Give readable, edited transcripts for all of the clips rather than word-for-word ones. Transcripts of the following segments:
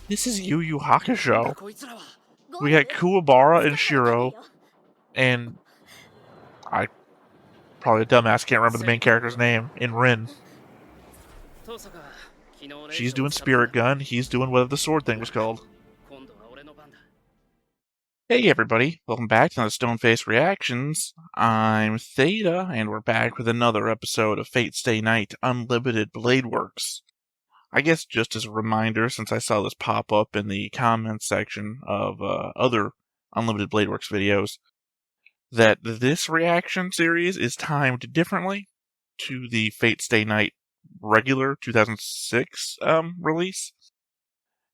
This is Yu Yu Hakusho. We got Kuwabara and Shiro, and I probably a dumbass can't remember the main character's name, in Rin. She's doing Spirit Gun, he's doing whatever the sword thing was called. Hey everybody, welcome back to another Stoneface Reactions. I'm Theta, and we're back with another episode of Fate Stay Night Unlimited Blade Works. I guess just as a reminder, since I saw this pop up in the comments section of other Unlimited Blade Works videos, that this reaction series is timed differently to the Fate Stay Night regular 2006 release,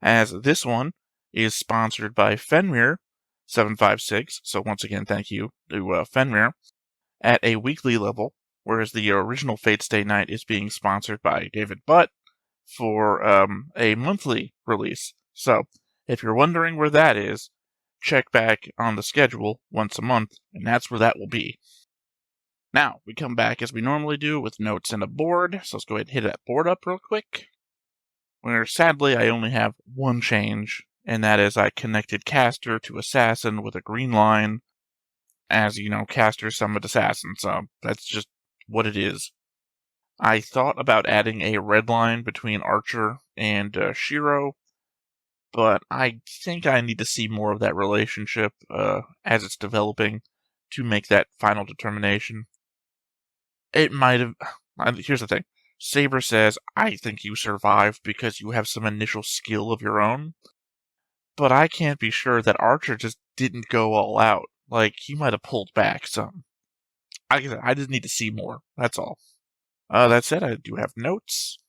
as this one is sponsored by Fenrir 756, so once again thank you to Fenrir, at a weekly level, whereas the original Fate Stay Night is being sponsored by David Butt for a monthly release. So, if you're wondering where that is, check back on the schedule once a month, and that's where that will be. Now, we come back as we normally do with notes and a board, so let's go ahead and hit that board up real quick. Where sadly I only have one change, and that is I connected Caster to Assassin with a green line. As you know, Caster summoned Assassin, so that's just what it is. I thought about adding a red line between Archer and Shiro, but I think I need to see more of that relationship as it's developing to make that final determination. It might have... Here's the thing. Saber says, I think you survived because you have some initial skill of your own, but I can't be sure that Archer just didn't go all out. Like, he might have pulled back some. I just need to see more, that's all. That said, I do have notes.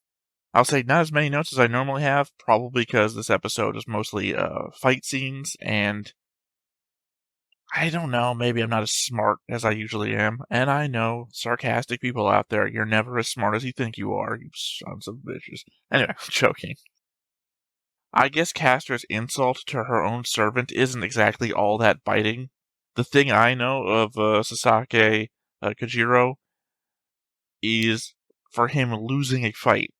I'll say not as many notes as I normally have, probably because this episode is mostly fight scenes, and I don't know, maybe I'm not as smart as I usually am. And I know, sarcastic people out there, you're never as smart as you think you are, you sons of bitches. Anyway, I'm joking. I guess Caster's insult to her own servant isn't exactly all that biting. The thing I know of Sasaki Kojiro is for him losing a fight.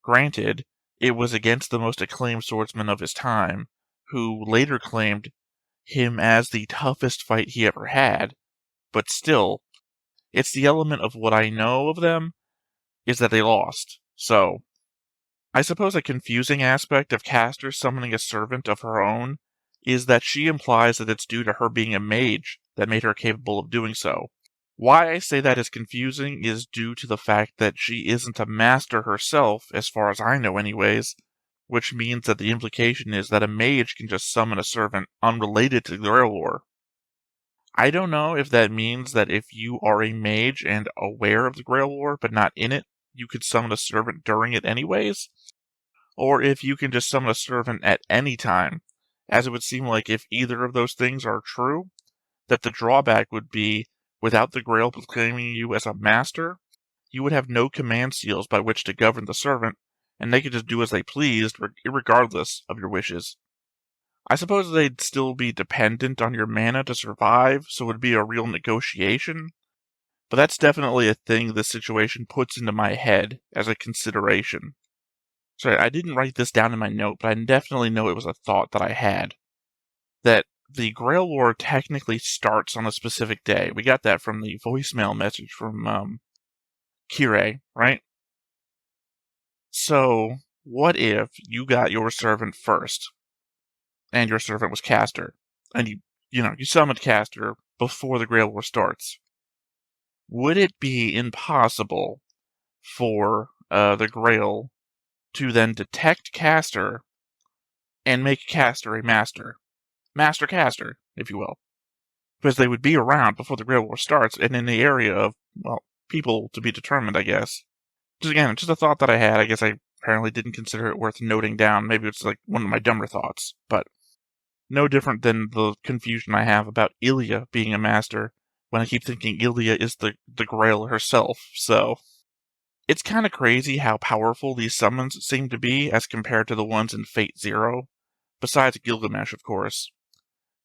Granted, it was against the most acclaimed swordsman of his time, who later claimed him as the toughest fight he ever had, but still, it's the element of what I know of them is that they lost. So, I suppose a confusing aspect of Caster summoning a servant of her own is that she implies that it's due to her being a mage that made her capable of doing so. Why I say that is confusing is due to the fact that she isn't a master herself, as far as I know anyways, which means that the implication is that a mage can just summon a servant unrelated to the Grail War. I don't know if that means that if you are a mage and aware of the Grail War but not in it, you could summon a servant during it anyways, or if you can just summon a servant at any time, as it would seem like if either of those things are true, that the drawback would be, without the Grail proclaiming you as a master, you would have no command seals by which to govern the servant, and they could just do as they pleased, regardless of your wishes. I suppose they'd still be dependent on your mana to survive, so it would be a real negotiation, but that's definitely a thing this situation puts into my head as a consideration. Sorry, I didn't write this down in my note, but I definitely know it was a thought that I had. That the Grail War technically starts on a specific day. We got that from the voicemail message from Kirei, right? So, what if you got your servant first, and your servant was Caster, and you summoned Caster before the Grail War starts? Would it be impossible for the Grail to then detect Caster and make Caster a master? Master Caster, if you will. Because they would be around before the Grail War starts, and in the area of, well, people to be determined, I guess. Just a thought that I had. I guess I apparently didn't consider it worth noting down. Maybe it's like one of my dumber thoughts, but no different than the confusion I have about Ilya being a master, when I keep thinking Ilya is the Grail herself, so... It's kind of crazy how powerful these summons seem to be as compared to the ones in Fate Zero, besides Gilgamesh, of course.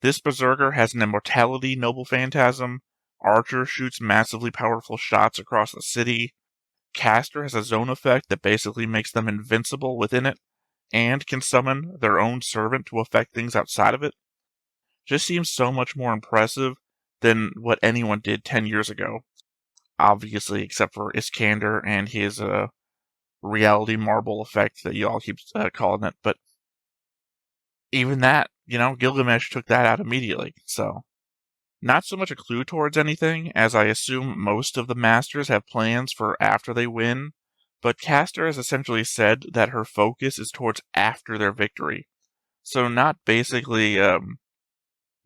This berserker has an immortality noble phantasm, Archer shoots massively powerful shots across the city, Caster has a zone effect that basically makes them invincible within it, and can summon their own servant to affect things outside of it, just seems so much more impressive than what anyone did 10 years ago. Obviously, except for Iskander and his reality marble effect that y'all keep calling it. But even that, Gilgamesh took that out immediately. So, not so much a clue towards anything, as I assume most of the masters have plans for after they win. But Castor has essentially said that her focus is towards after their victory. So, not basically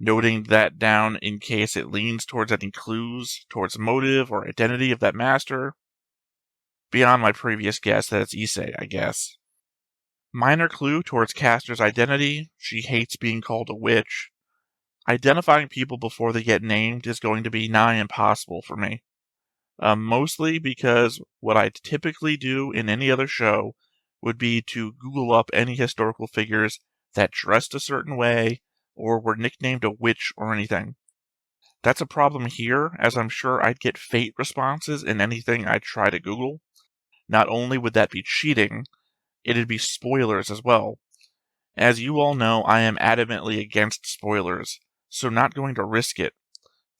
noting that down in case it leans towards any clues towards motive or identity of that master. Beyond my previous guess that it's Issei, I guess. Minor clue towards Castor's identity: she hates being called a witch. Identifying people before they get named is going to be nigh impossible for me. Mostly because what I typically do in any other show would be to Google up any historical figures that dressed a certain way or were nicknamed a witch or anything. That's a problem here, as I'm sure I'd get fate responses in anything I try to Google. Not only would that be cheating, it'd be spoilers as well. As you all know, I am adamantly against spoilers, so not going to risk it.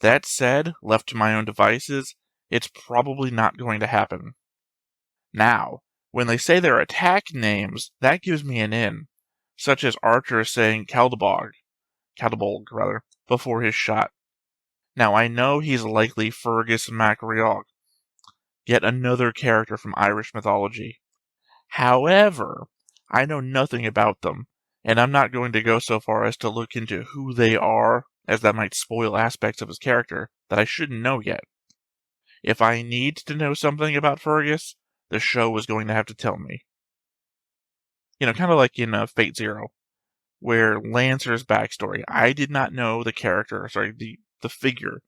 That said, left to my own devices, it's probably not going to happen. Now, when they say their attack names, that gives me an in, such as Archer saying Caldebog, before his shot. Now, I know he's likely Fergus MacRiog, yet another character from Irish mythology. However, I know nothing about them, and I'm not going to go so far as to look into who they are, as that might spoil aspects of his character that I shouldn't know yet. If I need to know something about Fergus, the show is going to have to tell me. Kind of like in Fate Zero, where Lancer's backstory, I did not know the figure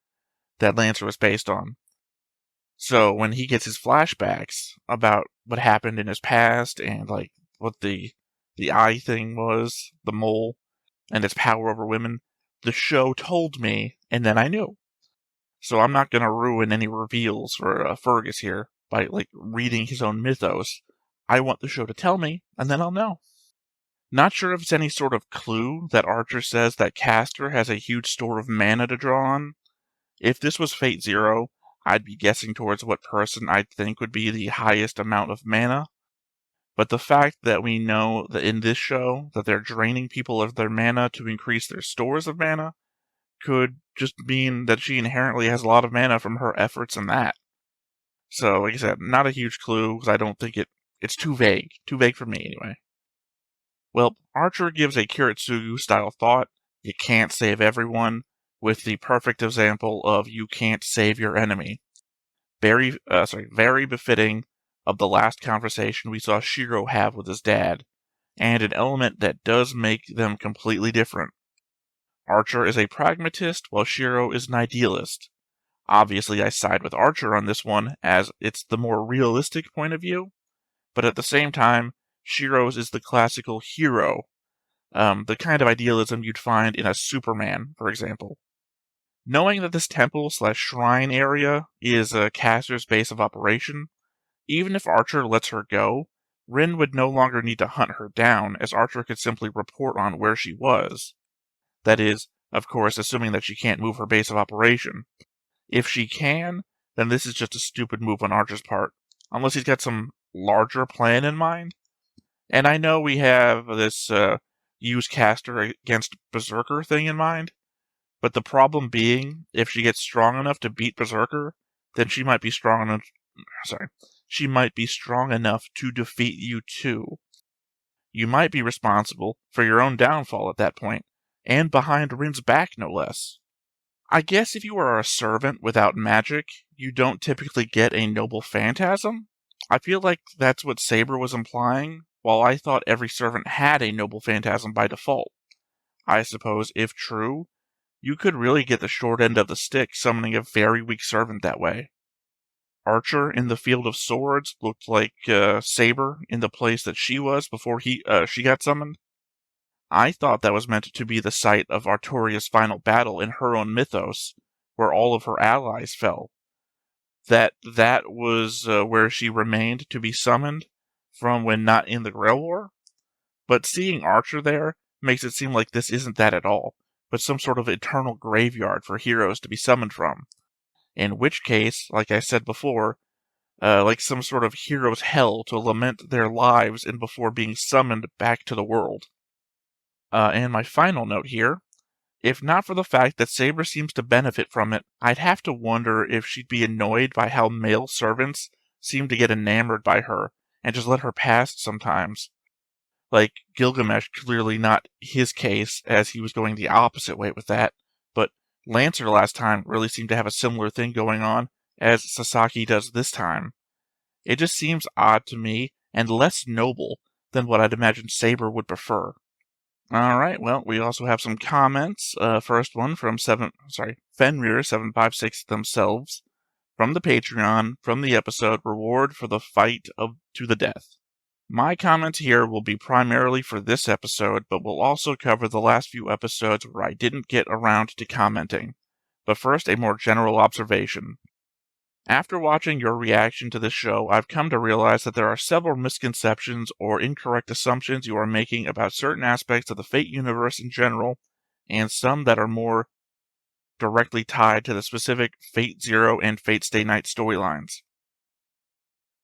that Lancer was based on. So when he gets his flashbacks about what happened in his past and like what the eye thing was, the mole, and its power over women, the show told me, and then I knew. So I'm not going to ruin any reveals for Fergus here by reading his own mythos. I want the show to tell me, and then I'll know. Not sure if it's any sort of clue that Archer says that Castor has a huge store of mana to draw on. If this was Fate Zero, I'd be guessing towards what person I'd think would be the highest amount of mana. But the fact that we know that in this show that they're draining people of their mana to increase their stores of mana could just mean that she inherently has a lot of mana from her efforts in that. So, like I said, not a huge clue, because I don't think it's too vague. Too vague for me, anyway. Well, Archer gives a Kiritsugu-style thought, you can't save everyone, with the perfect example of you can't save your enemy. Very befitting of the last conversation we saw Shiro have with his dad, and an element that does make them completely different. Archer is a pragmatist, while Shiro is an idealist. Obviously, I side with Archer on this one, as it's the more realistic point of view, but at the same time, Shiro's is the classical hero, the kind of idealism you'd find in a Superman, for example. Knowing that this temple/shrine area is Castor's base of operation, even if Archer lets her go, Rin would no longer need to hunt her down, as Archer could simply report on where she was. That is, of course, assuming that she can't move her base of operation. If she can, then this is just a stupid move on Archer's part, unless he's got some larger plan in mind. And I know we have this use Castor against Berserker thing in mind, but the problem being, if she gets strong enough to beat Berserker, then she might be strong enough to defeat you too. You might be responsible for your own downfall at that point, and behind Rin's back, no less. I guess if you are a servant without magic, you don't typically get a noble phantasm. I feel like that's what Saber was implying, while I thought every servant had a noble phantasm by default. I suppose, if true, you could really get the short end of the stick summoning a very weak servant that way. Archer in the Field of Swords looked like Saber in the place that she was before she got summoned. I thought that was meant to be the site of Artoria's final battle in her own mythos, where all of her allies fell. That was where she remained to be summoned from when not in the Grail War. But seeing Archer there makes it seem like this isn't that at all, but some sort of eternal graveyard for heroes to be summoned from. In which case, like I said before, like some sort of hero's hell to lament their lives and before being summoned back to the world. And my final note here, if not for the fact that Saber seems to benefit from it, I'd have to wonder if she'd be annoyed by how male servants seem to get enamored by her and just let her pass sometimes. Like, Gilgamesh, clearly not his case, as he was going the opposite way with that, but Lancer last time really seemed to have a similar thing going on, as Sasaki does this time. It just seems odd to me, and less noble than what I'd imagine Saber would prefer. Alright, well, we also have some comments. First one from Fenrir756 themselves, from the Patreon, from the episode Reward for the Fight to the Death. My comments here will be primarily for this episode, but will also cover the last few episodes where I didn't get around to commenting. But first, a more general observation. After watching your reaction to this show, I've come to realize that there are several misconceptions or incorrect assumptions you are making about certain aspects of the Fate universe in general, and some that are more directly tied to the specific Fate Zero and Fate Stay Night storylines.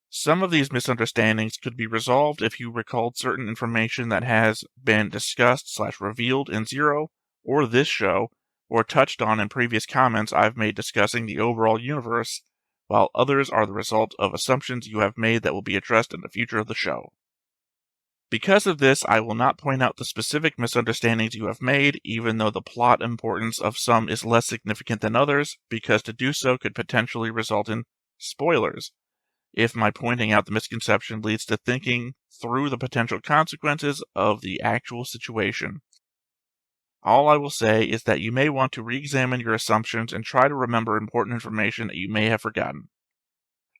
Some of these misunderstandings could be resolved if you recalled certain information that has been discussed/revealed in Zero, or this show, or touched on in previous comments I've made discussing the overall universe, while others are the result of assumptions you have made that will be addressed in the future of the show. Because of this, I will not point out the specific misunderstandings you have made, even though the plot importance of some is less significant than others, because to do so could potentially result in spoilers, if my pointing out the misconception leads to thinking through the potential consequences of the actual situation. All I will say is that you may want to re-examine your assumptions and try to remember important information that you may have forgotten.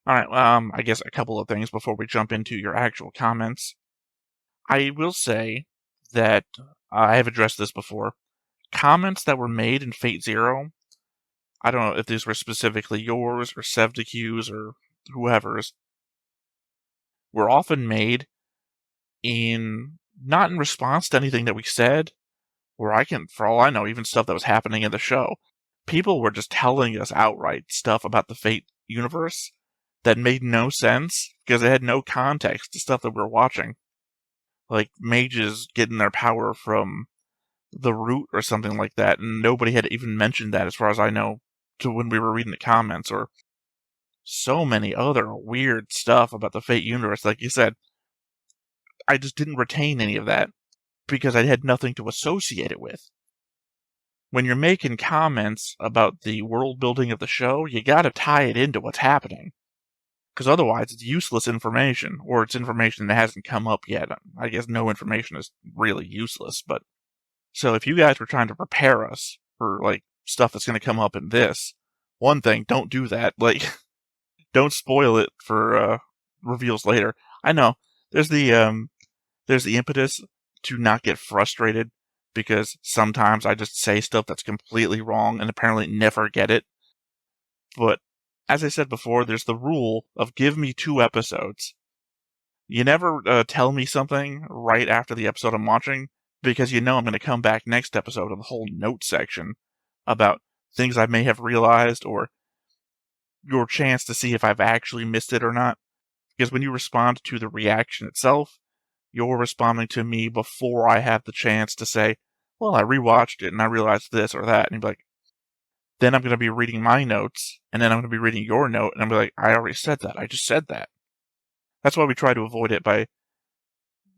Alright, I guess a couple of things before we jump into your actual comments. I will say that I have addressed this before. Comments that were made in Fate Zero, I don't know if these were specifically yours or Sevdeq's or whoever's, were often made not in response to anything that we said, or for all I know, even stuff that was happening in the show. People were just telling us outright stuff about the Fate universe that made no sense because it had no context to stuff that we were watching. Like mages getting their power from the root or something like that, and nobody had even mentioned that as far as I know to when we were reading the comments, or so many other weird stuff about the Fate universe. Like you said, I just didn't retain any of that because I had nothing to associate it with. When you're making comments about the world building of the show, you gotta tie it into what's happening. Because otherwise it's useless information, or it's information that hasn't come up yet. I guess no information is really useless, but... So if you guys were trying to prepare us for, like, stuff that's gonna come up in this, one thing, don't do that. Like, don't spoil it for, reveals later. I know, there's the impetus to not get frustrated, because sometimes I just say stuff that's completely wrong and apparently never get it. But, as I said before, there's the rule of give me 2 episodes. You never tell me something right after the episode I'm watching, because you know I'm going to come back next episode with a whole note section about things I may have realized, or your chance to see if I've actually missed it or not. Because when you respond to the reaction itself, you're responding to me before I have the chance to say, well, I rewatched it and I realized this or that. And you'd be like, then I'm going to be reading my notes, and then I'm going to be reading your note, and I'm going to be like, I already said that. I just said that. That's why we try to avoid it by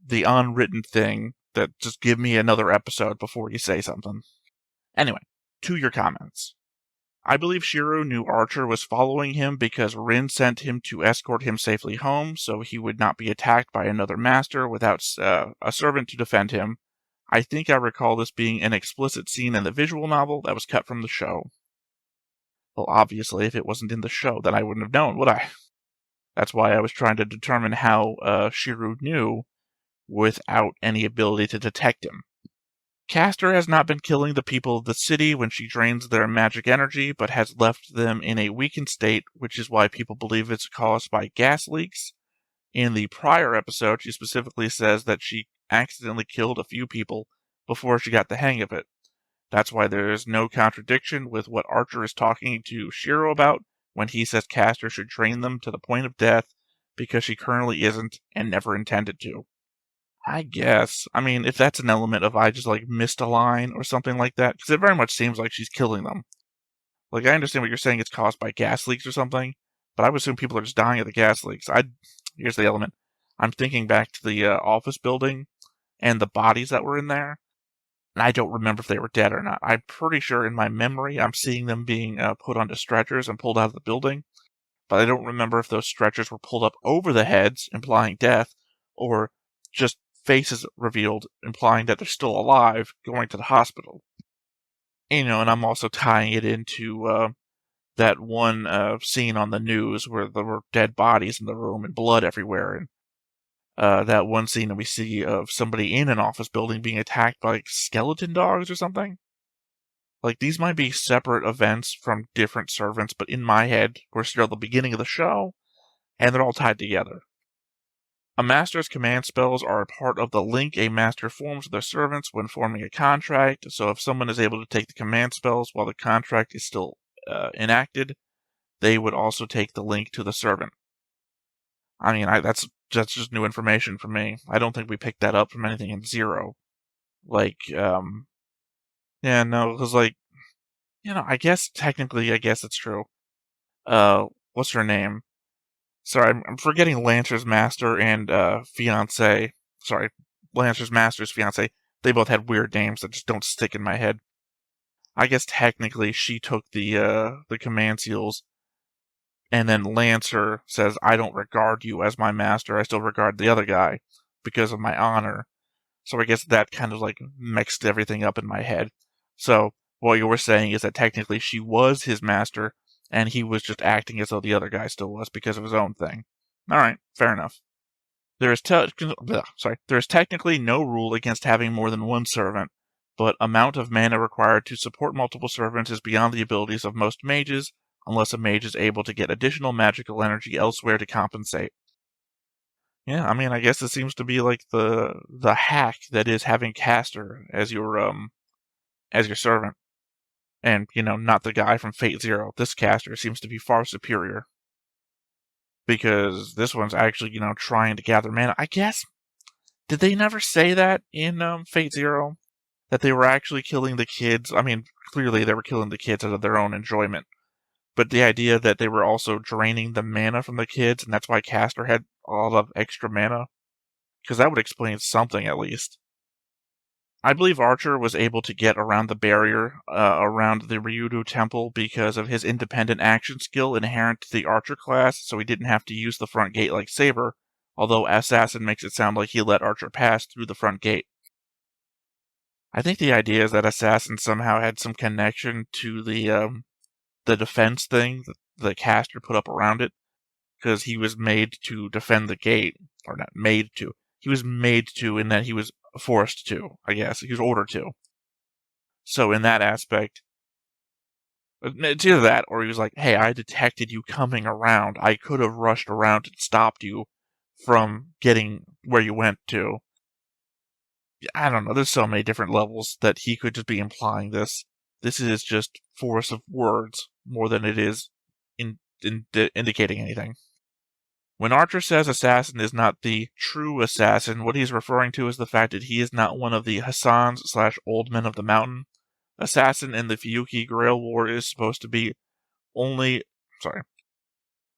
the unwritten thing that just give me another episode before you say something. Anyway, to your comments. I believe Shiro knew Archer was following him because Rin sent him to escort him safely home so he would not be attacked by another master without a servant to defend him. I think I recall this being an explicit scene in the visual novel that was cut from the show. Well, obviously, if it wasn't in the show, then I wouldn't have known, would I? That's why I was trying to determine how Shiro knew without any ability to detect him. Castor has not been killing the people of the city when she drains their magic energy, but has left them in a weakened state, which is why people believe it's caused by gas leaks. In the prior episode, she specifically says that she accidentally killed a few people before she got the hang of it. That's why there is no contradiction with what Archer is talking to Shiro about when he says Castor should train them to the point of death because she currently isn't and never intended to. I guess. I mean, if that's an element of I just missed a line or something like that, because it very much seems like she's killing them. I understand what you're saying, it's caused by gas leaks or something, but I would assume people are just dying of the gas leaks. Here's the element. I'm thinking back to the office building and the bodies that were in there, and I don't remember if they were dead or not. I'm pretty sure in my memory I'm seeing them being put onto stretchers and pulled out of the building, but I don't remember if those stretchers were pulled up over the heads, implying death, or just faces revealed, implying that they're still alive, going to the hospital. And I'm also tying it into that one scene on the news where there were dead bodies in the room and blood everywhere, and that one scene that we see of somebody in an office building being attacked by skeleton dogs or something. These might be separate events from different servants, but in my head, we're still at the beginning of the show, and they're all tied together. A master's command spells are a part of the link a master forms with their servants when forming a contract, so if someone is able to take the command spells while the contract is still enacted, they would also take the link to the servant. I mean, that's just new information for me. I don't think we picked that up from anything in Zero. Yeah, no, because I guess technically, it's true. What's her name? Sorry, I'm forgetting Lancer's master and fiance. Sorry, Lancer's master's fiance. They both had weird names that just don't stick in my head. I guess technically she took the command seals, and then Lancer says, "I don't regard you as my master. I still regard the other guy because of my honor." So I guess that kind of mixed everything up in my head. So what you were saying is that technically she was his master, and he was just acting as though the other guy still was because of his own thing. All right, fair enough. There is technically no rule against having more than one servant, but amount of mana required to support multiple servants is beyond the abilities of most mages, unless a mage is able to get additional magical energy elsewhere to compensate. Yeah, I mean, I guess it seems to be the hack that is having Castor as your servant. And, not the guy from Fate Zero. This Castor seems to be far superior. Because this one's actually, trying to gather mana. I guess, did they never say that in Fate Zero? That they were actually killing the kids? I mean, clearly they were killing the kids out of their own enjoyment. But the idea that they were also draining the mana from the kids, and that's why Castor had a lot of extra mana? Because that would explain something, at least. I believe Archer was able to get around the barrier around the Ryudo Temple because of his independent action skill inherent to the Archer class, so he didn't have to use the front gate like Saber, although Assassin makes it sound like he let Archer pass through the front gate. I think the idea is that Assassin somehow had some connection to the defense thing that the caster put up around it, because he was made to defend the gate, or not made to. He was made to in that he was forced to, I guess. He was ordered to. So in that aspect, it's either that, or he was like, hey, I detected you coming around. I could have rushed around and stopped you from getting where you went to. I don't know, there's so many different levels that he could just be implying this. This is just force of words more than it is indicating anything. When Archer says Assassin is not the true assassin, what he's referring to is the fact that he is not one of the Hassans/Old Men of the Mountain. Assassin in the Fuyuki Grail War is supposed to be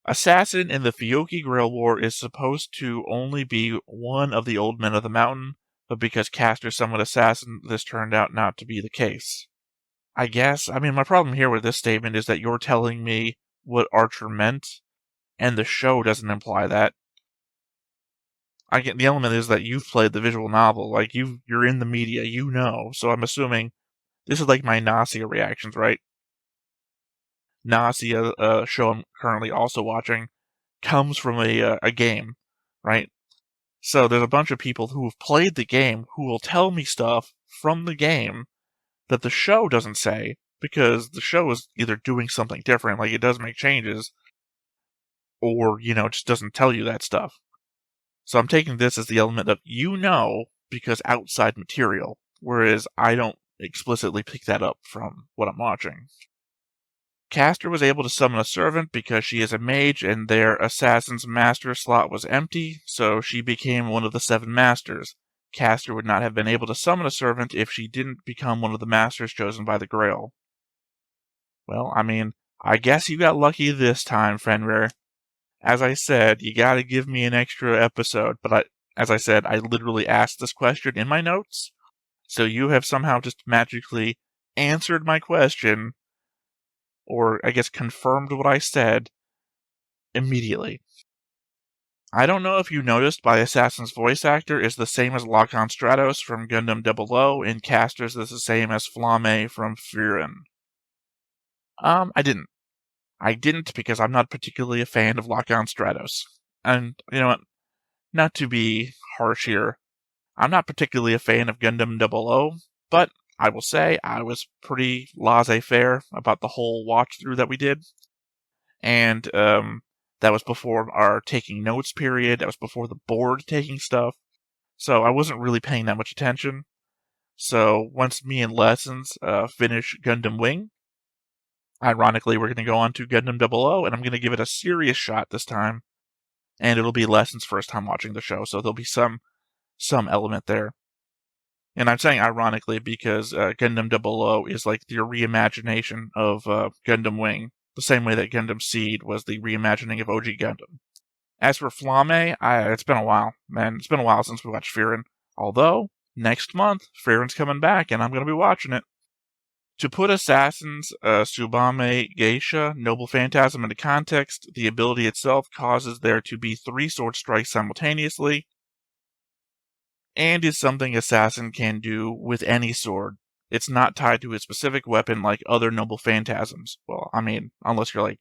Assassin in the Fuyuki Grail War is supposed to only be one of the Old Men of the Mountain, but because Castor summoned Assassin, this turned out not to be the case. I guess, my problem here with this statement is that you're telling me what Archer meant, and the show doesn't imply that. The element is that you've played the visual novel, you're in the media, so I'm assuming this is my Nausea reactions, right? Nausea, show I'm currently also watching, comes from a game, right? So there's a bunch of people who have played the game who will tell me stuff from the game that the show doesn't say, because the show is either doing something different, it does make changes, or, just doesn't tell you that stuff. So I'm taking this as the element of, because outside material, whereas I don't explicitly pick that up from what I'm watching. Castor was able to summon a servant because she is a mage and their assassin's master slot was empty, so she became one of the 7 masters. Castor would not have been able to summon a servant if she didn't become one of the masters chosen by the Grail. Well, I mean, I guess you got lucky this time, Fenrir. As I said, you gotta give me an extra episode, but as I said, I literally asked this question in my notes, so you have somehow just magically answered my question, or I guess confirmed what I said, immediately. I don't know if you noticed, but Assassin's voice actor is the same as Lockhon Stratos from Gundam 00, and Castor's is the same as Flamme from Frieren. I didn't. I didn't because I'm not particularly a fan of Lockhon Stratos. And, you know what? Not to be harsh here, I'm not particularly a fan of Gundam 00, but I will say I was pretty laissez-faire about the whole watch-through that we did. And that was before our taking notes period. That was before the board taking stuff. So I wasn't really paying that much attention. So once me and Lessons finish Gundam Wing, ironically, we're going to go on to Gundam 00, and I'm going to give it a serious shot this time. And it'll be Lessons' first time watching the show, so there'll be some element there. And I'm saying ironically because Gundam 00 is like the reimagination of Gundam Wing, the same way that Gundam Seed was the reimagining of OG Gundam. As for Flamme, it's been a while, man. It's been a while since we watched Frieren. Although, next month, Frieren's coming back, and I'm going to be watching it. To put Assassin's Tsubame Geisha Noble Phantasm into context, the ability itself causes there to be 3 sword strikes simultaneously, and is something Assassin can do with any sword. It's not tied to a specific weapon like other Noble Phantasms. Well, I mean, unless you're like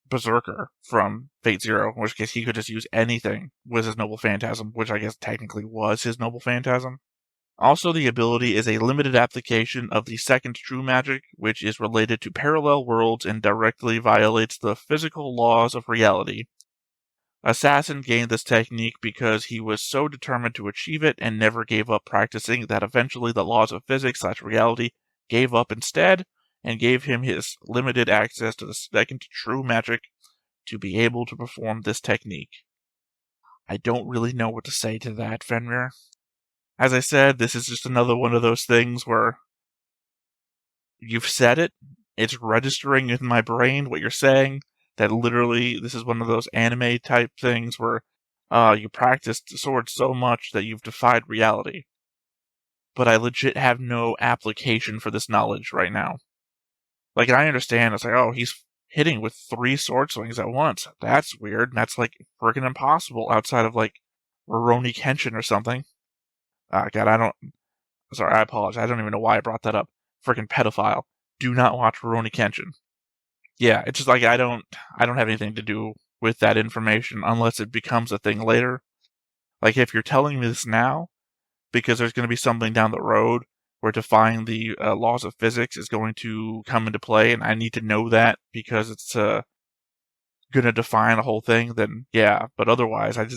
Berserker from Fate Zero, in which case he could just use anything with his Noble Phantasm, which I guess technically was his Noble Phantasm. Also, the ability is a limited application of the second true magic, which is related to parallel worlds and directly violates the physical laws of reality. Assassin gained this technique because he was so determined to achieve it and never gave up practicing that eventually the laws of physics/reality gave up instead and gave him his limited access to the second true magic to be able to perform this technique. I don't really know what to say to that, Fenrir. As I said, this is just another one of those things where you've said it, it's registering in my brain what you're saying, that literally this is one of those anime type things where you practiced swords so much that you've defied reality. But I legit have no application for this knowledge right now. Like, I understand, it's like, oh, he's hitting with 3 sword swings at once. That's weird. That's like freaking impossible outside of like Rurouni Kenshin or something. God, I apologize. I don't even know why I brought that up. Freaking pedophile. Do not watch Rurouni Kenshin. Yeah, it's just like I don't have anything to do with that information unless it becomes a thing later. Like, if you're telling me this now, because there's going to be something down the road where defying the laws of physics is going to come into play, and I need to know that because it's going to define the whole thing, then yeah. But otherwise, I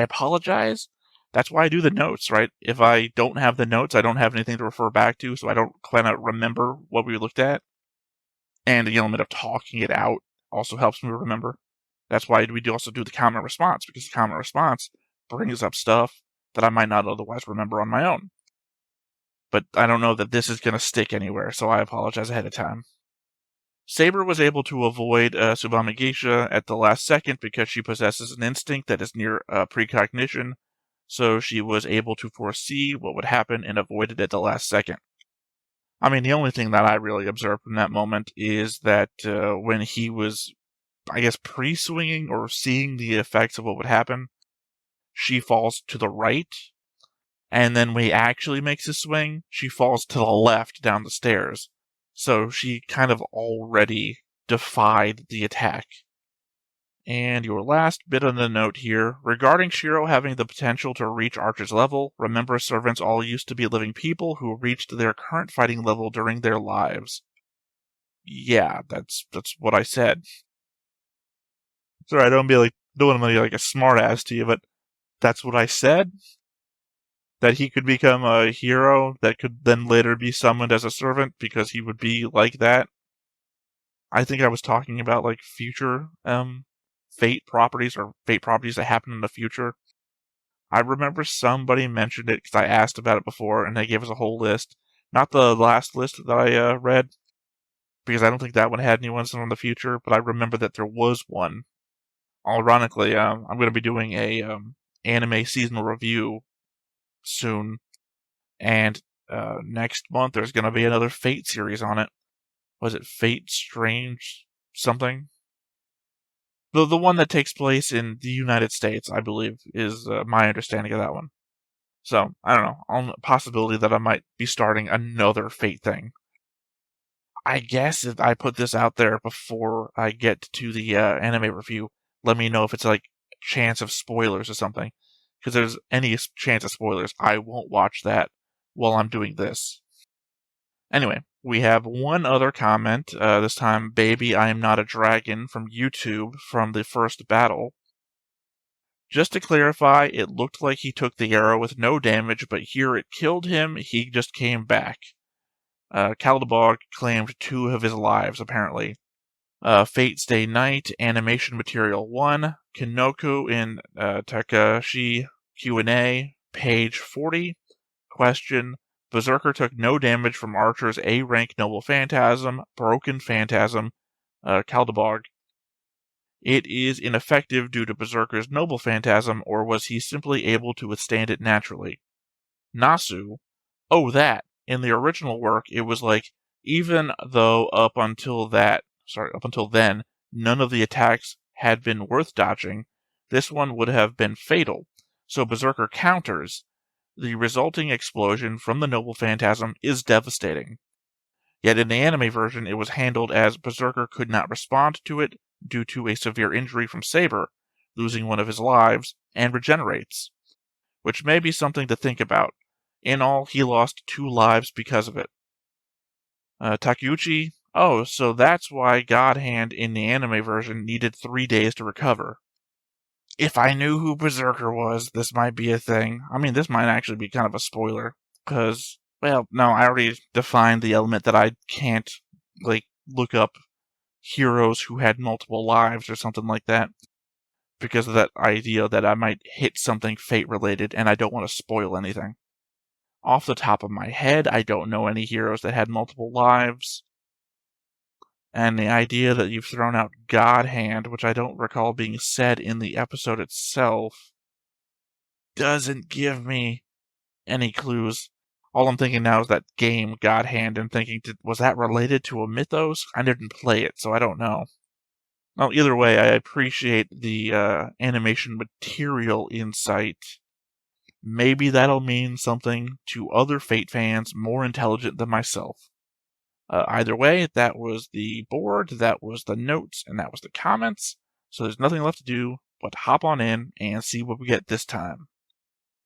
apologize. That's why I do the notes, right? If I don't have the notes, I don't have anything to refer back to, so I don't kind of remember what we looked at. And the element of talking it out also helps me remember. That's why we also do the comment response, because the comment response brings up stuff that I might not otherwise remember on my own. But I don't know that this is going to stick anywhere, so I apologize ahead of time. Saber was able to avoid Tsubame Geisha at the last second because she possesses an instinct that is near precognition, so she was able to foresee what would happen and avoid it at the last second. I mean, the only thing that I really observed from that moment is that when he was, I guess, pre-swinging or seeing the effects of what would happen, she falls to the right, and then when he actually makes his swing, she falls to the left down the stairs. So she kind of already defied the attack. And your last bit on the note here, regarding Shiro having the potential to reach Archer's level, remember servants all used to be living people who reached their current fighting level during their lives. Yeah, that's what I said. Sorry, I don't want to be like a smart ass to you, but that's what I said. that he could become a hero that could then later be summoned as a servant because he would be like that. I think I was talking about like future fate properties or fate properties that happen in the future. I remember somebody mentioned it because I asked about it before, and they gave us a whole list. Not the last list that I read, because I don't think that one had any ones from the future, but I remember that there was one. Ironically, I'm going to be doing a anime seasonal review soon, and next month there's going to be another Fate series on it. Was it Fate Strange something? The one that takes place in the United States, I believe, is my understanding of that one. So, I don't know, on the possibility that I might be starting another Fate thing. I guess if I put this out there before I get to the anime review, let me know if it's like chance of spoilers or something. Because there's any chance of spoilers, I won't watch that while I'm doing this. Anyway, we have one other comment, this time, Baby, I Am Not a Dragon from YouTube from the first battle. Just to clarify, it looked like he took the arrow with no damage, but here it killed him, he just came back. Caldebog claimed 2 of his lives, apparently. Fate Stay Night, Animation Material 1, Kinoku in Takashi Q&A, page 40. Question: Berserker took no damage from Archer's A-rank Noble Phantasm, Broken Phantasm, Caldebog. It is ineffective due to Berserker's Noble Phantasm, or was he simply able to withstand it naturally? Nasu: oh, that. In the original work, it was like, even though up until then, none of the attacks had been worth dodging, this one would have been fatal. So Berserker counters. The resulting explosion from the Noble Phantasm is devastating. Yet in the anime version, it was handled as Berserker could not respond to it due to a severe injury from Saber, losing one of his lives, and regenerates. Which may be something to think about. In all, he lost 2 lives because of it. Takeuchi: oh, so that's why God Hand in the anime version needed 3 days to recover. If I knew who Berserker was, this might be a thing. I mean, this might actually be kind of a spoiler, because, well, no, I already defined the element that I can't, like, look up heroes who had multiple lives or something like that, because of that idea that I might hit something fate-related, and I don't want to spoil anything. Off the top of my head, I don't know any heroes that had multiple lives. And the idea that you've thrown out God Hand, which I don't recall being said in the episode itself, doesn't give me any clues. All I'm thinking now is that game, God Hand, and thinking, was that related to a mythos? I didn't play it, so I don't know. Well, either way, I appreciate the animation material insight. Maybe that'll mean something to other Fate fans more intelligent than myself. Either way, that was the board, that was the notes, and that was the comments. So there's nothing left to do but hop on in and see what we get this time.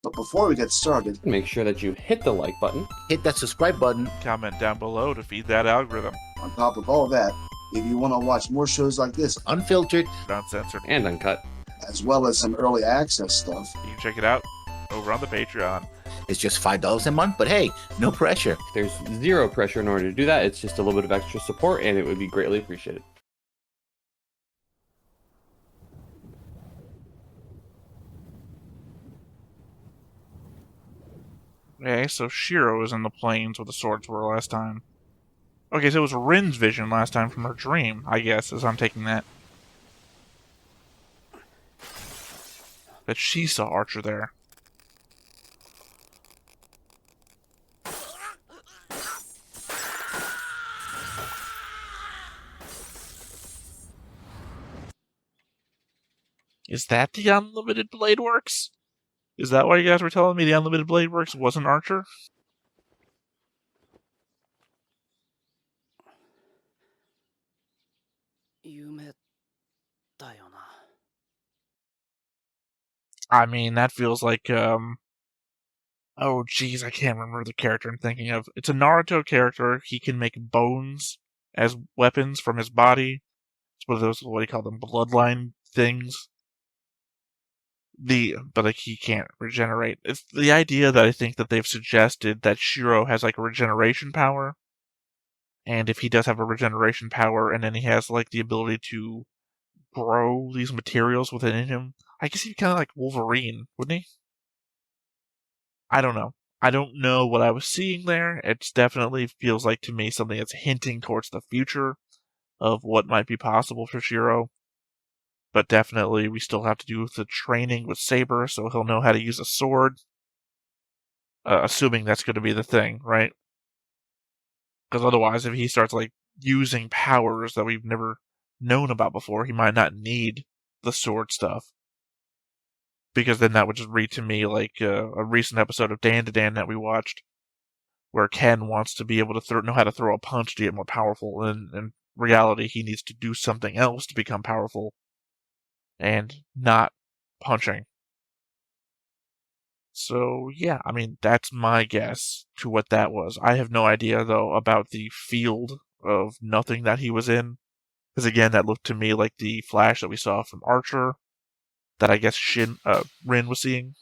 But before we get started, make sure that you hit the like button, hit that subscribe button, comment down below to feed that algorithm. On top of all that, if you want to watch more shows like this, unfiltered, uncensored, and uncut, as well as some early access stuff, you can check it out over on the Patreon. It's just $5 a month, but hey, no pressure. There's 0 pressure in order to do that. It's just a little bit of extra support, and it would be greatly appreciated. Okay, so Shiro is in the plains where the swords were last time. Okay, so it was Rin's vision last time from her dream, I guess, as I'm taking that. That she saw Archer there. Is that the Unlimited Blade Works? Is that why you guys were telling me the Unlimited Blade Works wasn't Archer? I mean, that feels like, oh geez, I can't remember the character I'm thinking of. It's a Naruto character. He can make bones as weapons from his body. It's one of those, what do you call them, bloodline things. But like he can't regenerate. It's the idea that I think that they've suggested that Shiro has like a regeneration power, and if he does have a regeneration power, and then he has like the ability to grow these materials within him, I guess he'd be kind of like Wolverine, wouldn't he? I don't know. I don't know what I was seeing there. It definitely feels like to me something that's hinting towards the future of what might be possible for Shiro. But definitely we still have to do the training with Saber, so he'll know how to use a sword. Assuming that's going to be the thing, right? Because otherwise, if he starts like using powers that we've never known about before, he might not need the sword stuff. Because then that would just read to me like a recent episode of Dan to Dan that we watched, where Ken wants to be able to know how to throw a punch to get more powerful, and in reality, he needs to do something else to become powerful, and not punching. So yeah, I mean, that's my guess to what that was. I have no idea though about the field of nothing that he was in, because again, that looked to me like the flash that we saw from Archer, that I guess Rin was seeing.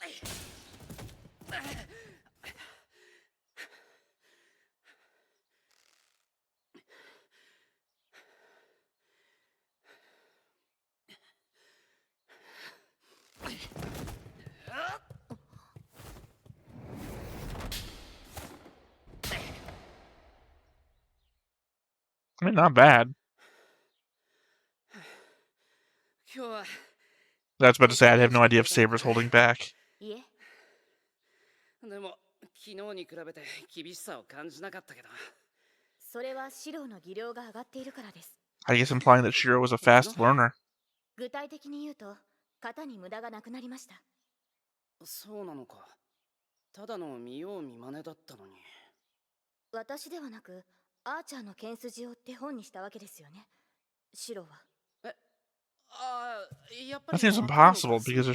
I mean, not bad. That's about to say I have no idea if Saber's holding back. でも昨日に比べて厳しさを感じなかったけど。それはシロの技量が上がっているからです。I guess implying that Shiro was a fast learner. 具体的に言うと、型に無駄がなくなりました。そうなのか。ただの見よう見まねだったのに。私ではなく、アーチャーの剣筋を手本にしたわけですよね。シロは。That seems impossible because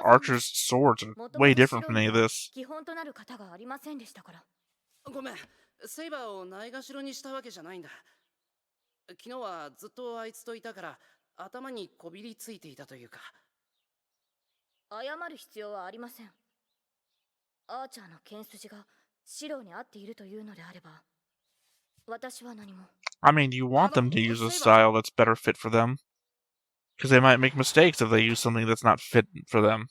Archer's swords are way different from any of this. 基本となる型がありませんでしたから。ごめん、セイバーをないがしろにしたわけじゃないんだ。昨日はずっとあいつといたから頭にこびりついていたというか。謝る必要はありません。アーチャーの剣筋がシロに合っているというのであれば、私は何も。I mean, you want them to use a style that's better fit for them. Because they might make mistakes if they use something that's not fit for them.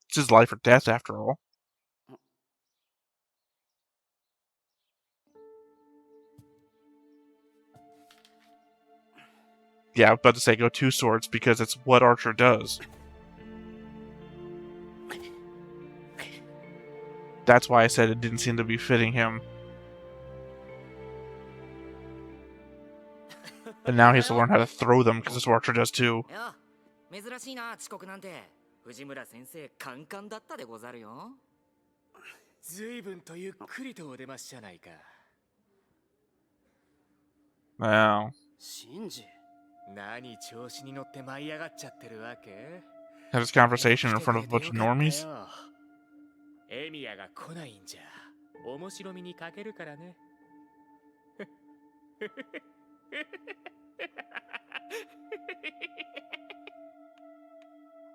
It's his life or death, after all. Yeah, I was about to say go two swords because it's what Archer does. That's why I said it didn't seem to be fitting him. And now he has to learn how to throw them because that's what Archer does too. 珍しいな、遅刻なんて。藤村先生、カンカンだったでござるよ。随分とゆっくりとお出ましじゃないか。Wow. シンジ。何調子に乗って舞い上がっちゃってるわけ？ Have this conversation in front of a bunch of normies? エミヤが来ないんじゃ、面白みに欠けるからね。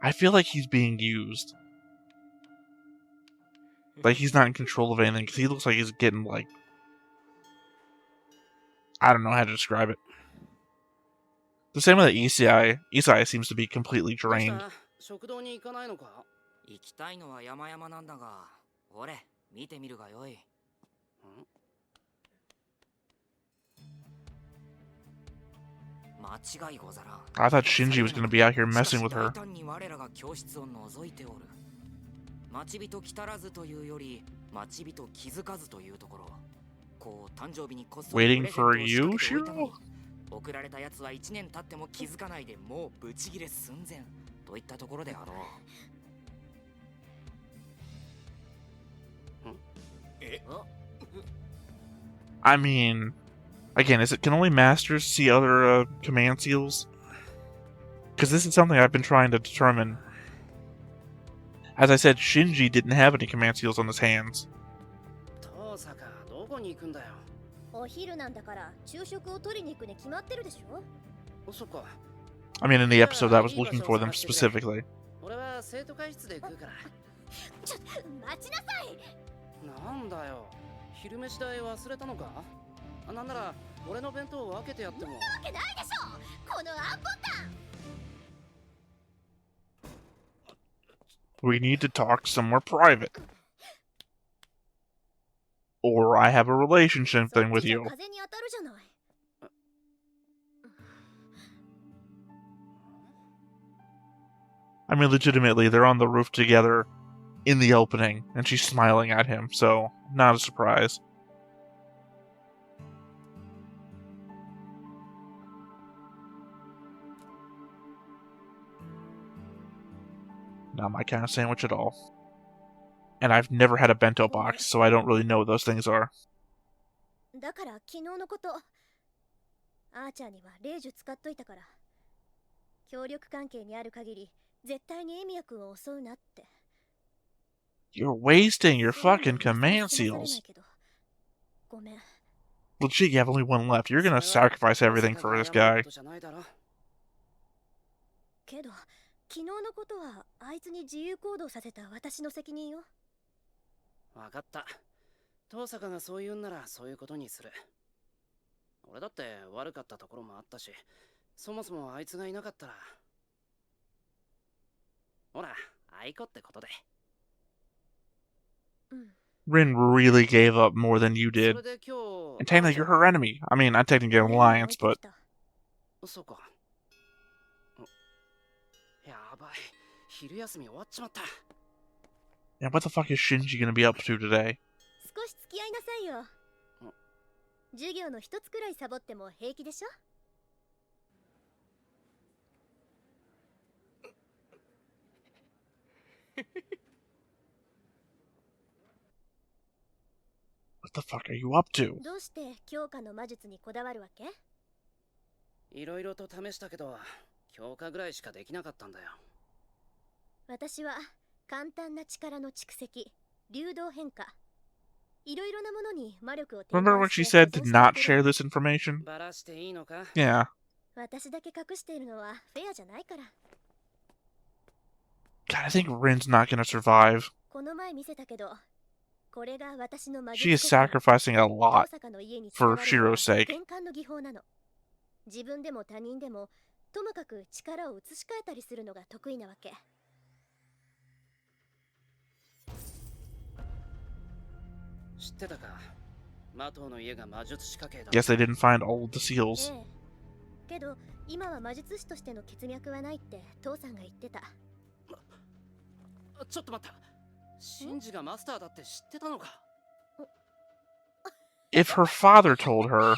I feel like he's being used. Like he's not in control of anything because he looks like he's getting like... I don't know how to describe it. The same way that Isai seems to be completely drained. 食堂に行かないのか？行きたいのは山々なんだが、ほれ、見てみるがよい。間違いござらん。I thought Shinji was going to be out here messing with her. 我らが教室を覗いておる。待ち人来たらずというより、待ち人気づかずというところ。こう誕生日にこっそり Waiting for you, Shiro? 送られたやつは1年経っても気づかないでもうブチギレ寸前といったところであろう。I mean, again, can only masters see other command seals? Because this is something I've been trying to determine. As I said, Shinji didn't have any command seals on his hands. I mean, in the episode I was looking for them specifically. 俺は生徒会室で食うから。ちょ、待ちなさい。なんだよ、昼飯代忘れたのか？なんなら俺の弁当を分けてやっても。わけないでしょ、このアンポタン。 We need to talk somewhere private. Or I have a relationship thing with you. 風に当たるじゃない。I mean, legitimately, they're on the roof together in the opening, and she's smiling at him, so not a surprise. Not my kind of sandwich at all. And I've never had a bento box, so I don't really know what those things are. だから昨日のこと、あーちゃんには霊樹使っといたから、協力関係にある限り絶対にエミヤ君を襲うなって。 You're wasting your fucking command seals. ごめん。 Legit, you have only one left. You're gonna sacrifice everything for this guy. けど、昨日のことはあいつに自由行動させた私の責任よ。わかった。遠坂がそう言うんならそういうことにする。俺だって悪かったところもあったし、そもそもあいつがいなかったら。ほら、愛子ってことで。Rin really gave up more than you did. And technically, you're her enemy. I mean, not technically an alliance, but... そうか。やばい。昼休み終わっちまった。Yeah, what the fuck is Shinji gonna be up to today? 少し付き合いなさいよ。授業の一つくらいサボっても平気でしょ。 What the fuck are you up to? どうして強化の魔術にこだわるわけ？いろいろと試したけど、強化ぐらいしかできなかったんだよ。私は簡単な力の蓄積、流動変化、いろいろなものに魔力を。 Remember when she said to not share this information? バラしていいのか? Yeah. 私だけ隠しているのはフェアじゃないから。 God, I think Rin's not gonna survive. この前見せたけど、これが私の魔術。 She is sacrificing a lot for Shiro's sake. 転換の技法なの。自分でも他人でも、ともかく力を移し替えたりするのが得意なわけ。 知ってたか？マトウの家が魔術師家系だ。 Guess they didn't find all of the seals. けど今は魔術師としての血脈はないって父さんが言ってた。ちょっと待った。シンジがマスターだって知ってたのか？ If her father told her... ごめんごめん。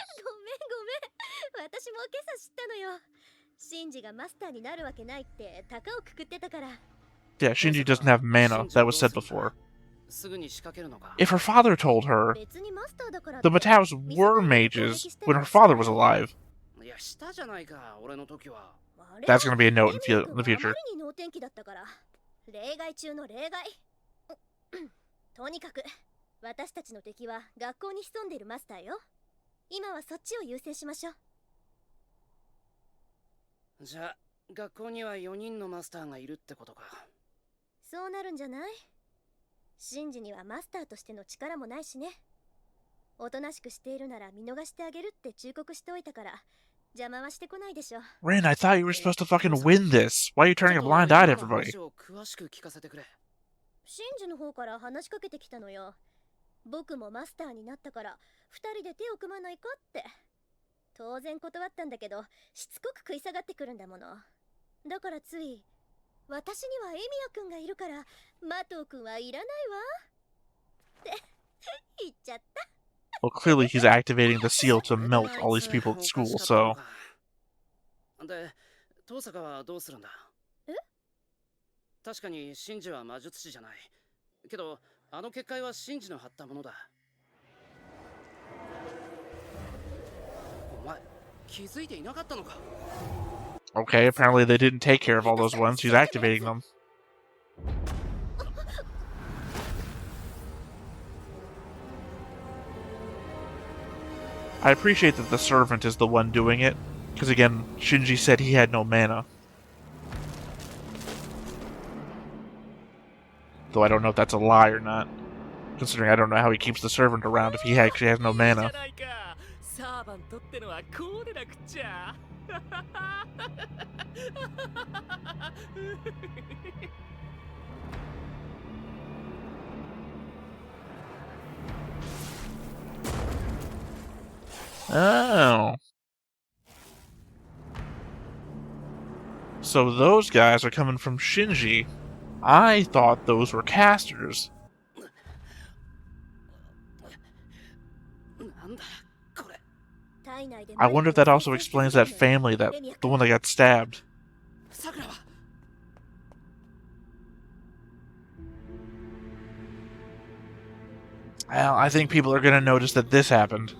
私も今朝知ったのよ。シンジがマスターになるわけないって高をくくってたから。 Yeah, Shinji doesn't have mana. That was said before. すぐに仕掛けるのか？ If her father told her, the Mataus were mages when her father was alive. いや、したじゃないか、俺の時は。 That's going to be a note in the future. 例外中の例外。とにかく私たちの敵は学校に潜んでいるマスターよ。今はそっちを優先しましょう。じゃあ学校には4人のマスターがいるってことか。そうなるんじゃない？シンジにはマスターとしての力もないしね。おとなしくしているなら見逃してあげるって忠告しておいたから邪魔はしてこないでしょ。 Rin, I thought you were supposed to fucking win this. Why are you turning a blind eye to everybody? 詳しく聞かせてくれ。シンジの方から話しかけてきたのよ。僕もマスターになったから2人で手を組まないかって。当然断ったんだけどしつこく食い下がってくるんだもの。だからつい、私にはエミヤ君がいるからマトウ君はいらないわって言っちゃった。 Well, clearly he's activating the seal to melt all these people at school, so... で、遠坂はどうするんだ？え？確かにシンジは魔術師じゃない。けど、あの結界はシンジの貼ったものだ。お前、気づいていなかったのか？ Okay, apparently they didn't take care of all those ones. He's activating them. I appreciate that the servant is the one doing it, because again, Shinji said he had no mana. Though I don't know if that's a lie or not, considering I don't know how he keeps the servant around if he actually has no mana. サーバントってのはこうでなくっちゃ。Oh. So those guys are coming from Shinji. I thought those were casters. なんだこれ。 I wonder if that also explains that family, the one that got stabbed. さくらは Well, I think people are going to notice that this happened.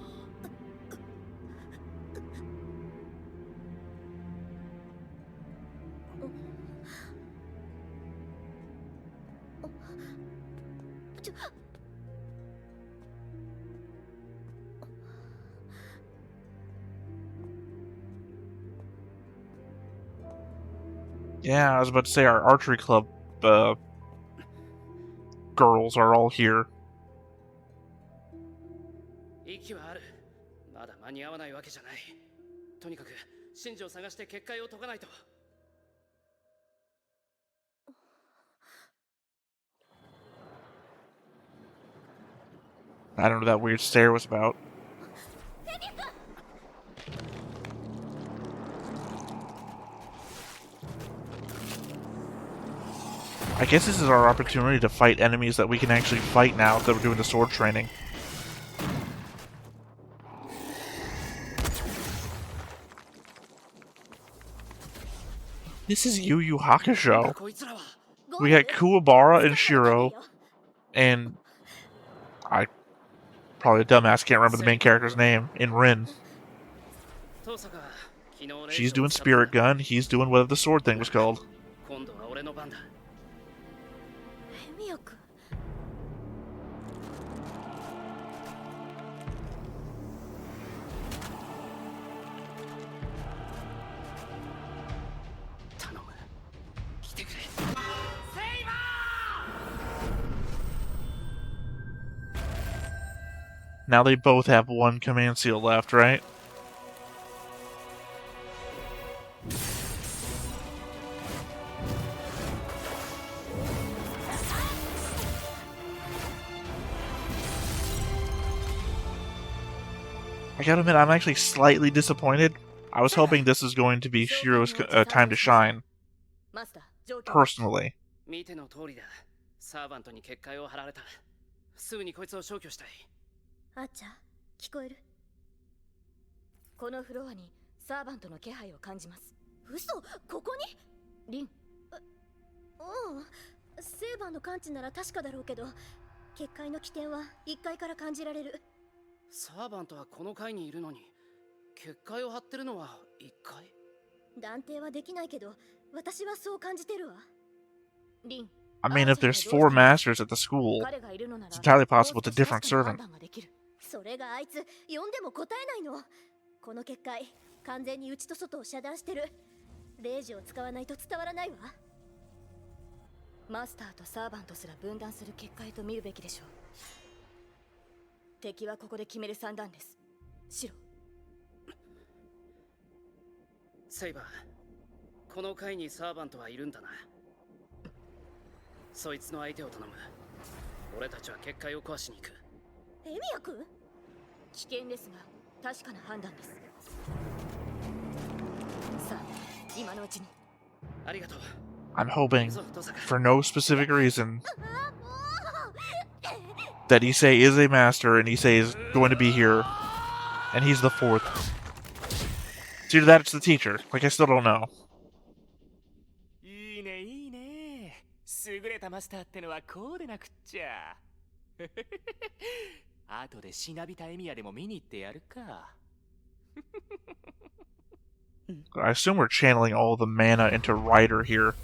Yeah, I was about to say our archery club girls are all here. 息はある。まだ間に合わないわけじゃない。とにかく真珠を探して結界を解かないと。 I don't know what that weird stare was about. I guess this is our opportunity to fight enemies that we can actually fight now that we're doing the sword training. This is Yu Yu Hakusho. こいつらは We got Kuwabara and Shiro, and I probably a dumbass can't remember the main character's name in Rin. 遠坂は昨日レイ She's ジを doing 使った Spirit Gun, he's doing whatever the sword thing was called. 今度は俺の番だ。ヘミヤ君。頼む。来てくれ。 Now they both have one command seal left, right? I gotta admit, I'm actually slightly disappointed. I was hoping this was going to be Shiro's time to shine, マスター、状況。 personally. 見ての通りだ。サーバントに結界を張られた。すぐにこいつを消去したい。あっちゃん、聞こえる？このフロアにサーバントの気配を感じます。嘘、ここに？リン。うん。セーバーの感知なら確かだろうけど、結界の起点は1階から感じられる。サーバントはこの階にいるのに、結界を張ってるのは1階？断定はできないけど、私はそう感じてるわ。リン。 I mean, if there's 4 masters at the school, it's entirely possible it's a different servant. それがあいつ呼んでも答えないの。この結界完全に内と外を遮断してる。レイジを使わないと伝わらないわ。マスターとサーバントすら分断する結界と見るべきでしょう。敵はここで決める算段です。シロ。セイバー、この階にサーバントはいるんだな。そいつの相手を頼む。俺たちは結界を壊しに行く。エミヤ君？危険ですが確かな判断です。さあ、今のうちに。ありがとう。 I'm hoping, for no specific reason, that Issei is a master and Issei is going to be here, and he's the 4th. It's either that or it's the teacher. Like, I still don't know. いいねいいね。優れたマスターってのはこうでなくっちゃ。後でしなびたエミヤでも見に行ってやるか。I assume we're channeling all the mana into Ryder here.